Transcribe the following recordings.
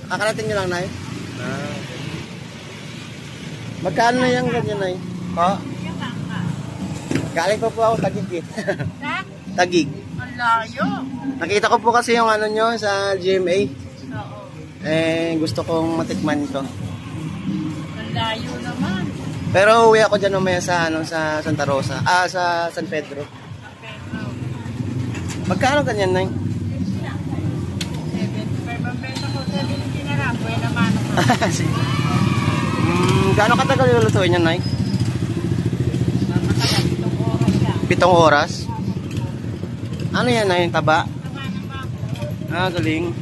Kakarating nyo lang, Nay? Magkano na yung ganyan, Nay? Po? Galing po ako, Tagig eh. Tagig. Ang layo. Nakita ko po kasi yung ano nyo sa GMA. Oo. Gusto kong matikman ito. Ang layo naman. Pero uwi ako dyan mamaya sa, sa Santa Rosa. Sa San Pedro. Magkano ganyan, Nay? Gaano katagal yung lutuin yan, Nay? 7 oras. Ano yan, Nay? Taba? Galing.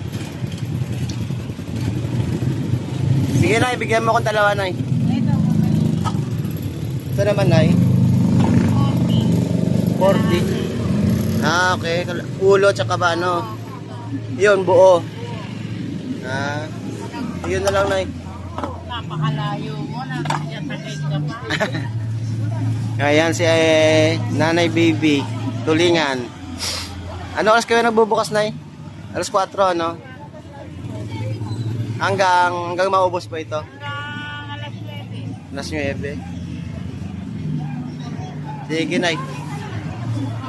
Sige, Nay, bigyan mo akong dalawa, Nay. Ito naman, Nay. 40. Okay. Ulo tsaka ba, ano? Yun, buo. Yun na lang, Nay. Napakalayo mo na. Yatagay ka pa. Ayan si Nanay Baby Tulingan. Ano oras kayo nagbubukas, Nay? Alas 4, ano? Hanggang maubos po ito? Alas 9. Alas 9. Sige, Nay.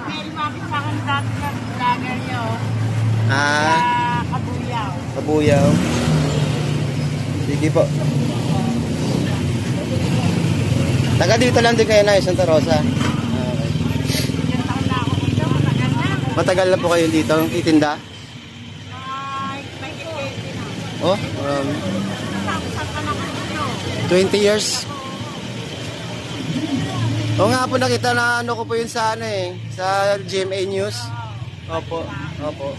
May lumapit sa akin dati na vlogger nyo. Kabuyaw. Kabuyaw. Sige po. Taga dito lang din kayo, Nay, Santa Rosa. Okay. Matagal na po kayo dito, itinda? Oh, 20 years. Oo nga po, nakita na ano ko po yun sa sa GMA News. Opo, opo.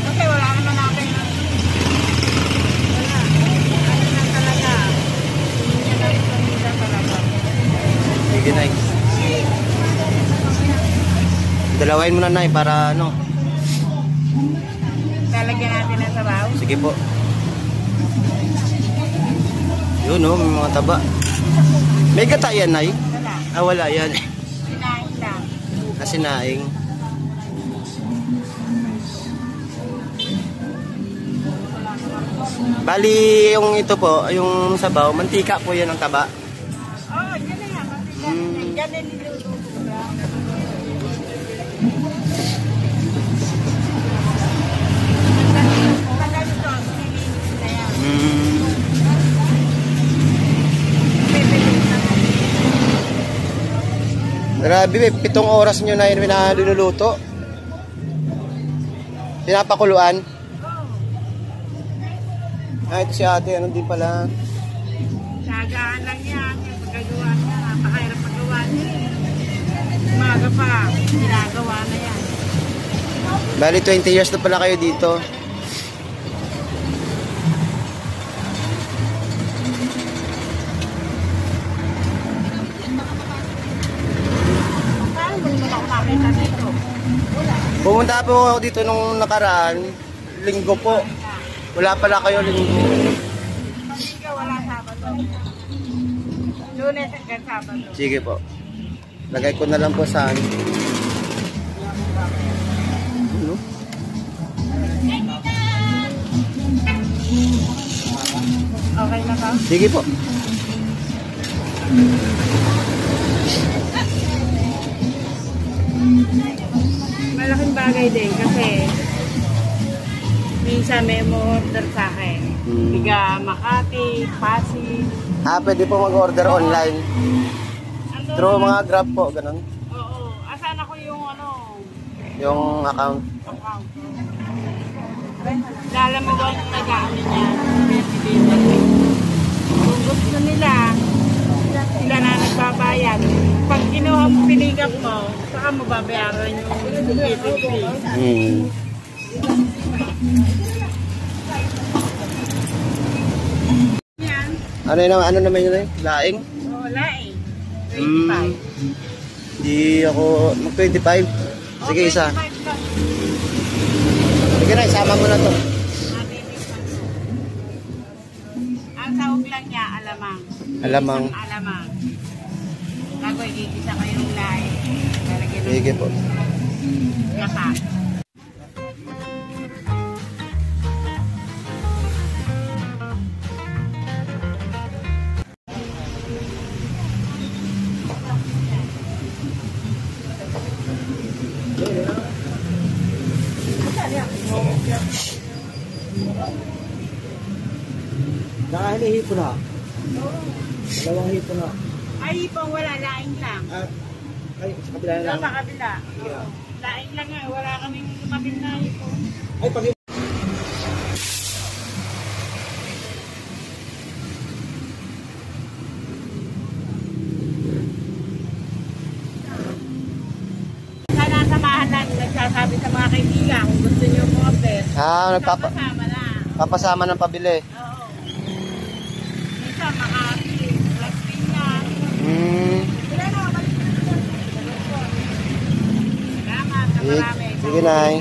Kasi wala naman natin. Wala. Ano na talaga. Hindi niya na rin pamilya talaga. Sige, Nay. Dalawain mo na, Nay, para ano. Lalagyan natin ng sabaw. Sige po. Yun, oh, may mga taba. May gata yan, Nay? Wala. Wala yan. Sinaing lang. Sinaing. Bali, yung ito po, yung sabaw, mantika po yan ang taba. Oo, dyan na yan. Dyan na niluluto lang. Grabe, 7 oras nyo na yun niluluto. Pinapakuluan. Ito si ate, ano din pala. Sagaan lang yan. Yung pagkagawa niya, napakahirap paggawa niya. Umaga pa, ginagawa na yan. Bali, 20 years na pala kayo dito. Pumunta po ako dito nung nakaraan. Linggo po. Wala pala kayo linggo. Pag wala Sabado. Lunes hanggang Sabado. Sige po. Lagay ko na lang po sa ano. Ano? Okay na ba? Sige po. Malaking bagay din kasi minsan may order sa akin. Biga Makati, Pasig. Pwede po mag-order online. Through mga Grab po, ganun. Oo. Asan ako yung Yung account. account. Lala mo ba yung nag-ano niya? Kung gusto nila, sila na nagbabayad. Pag kinuha mo, pinikap mo, saka mo babayaran yung shipping fee. Yan. Ano naman yun? Laing? Wala eh. 25. Di ako mag-25. Sige, isa. 25 lang. Sige na, isama mo na to. Ang sahog lang niya, alamang. Alamang. Isang alamang. Bago igigisa ko yung lahi. Lalagyan ng Sige po. gata. Nakahilihipo na. Dalawang hipo na. Ay, pang wala, laing lang. Ay, sa kabila na lang. Sa kabila. Laing lang nga, wala kaming lumapit na ito. Ay, pag Sana samahan lang, nagsasabi sa mga kaibigan kung gusto nyo mo order. Nagpapasama Kasama na. ng pabili. Oo. Minsan, Makati, Las Piñas. Salamat na marami. Sige, Nay.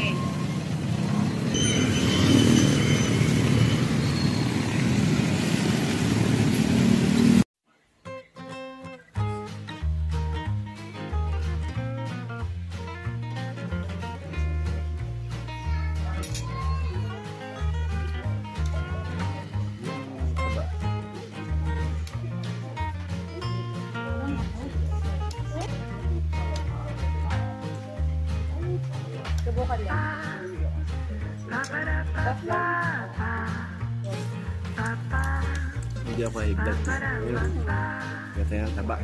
Subukan lang. Hindi ako higlat. Gata yung taba.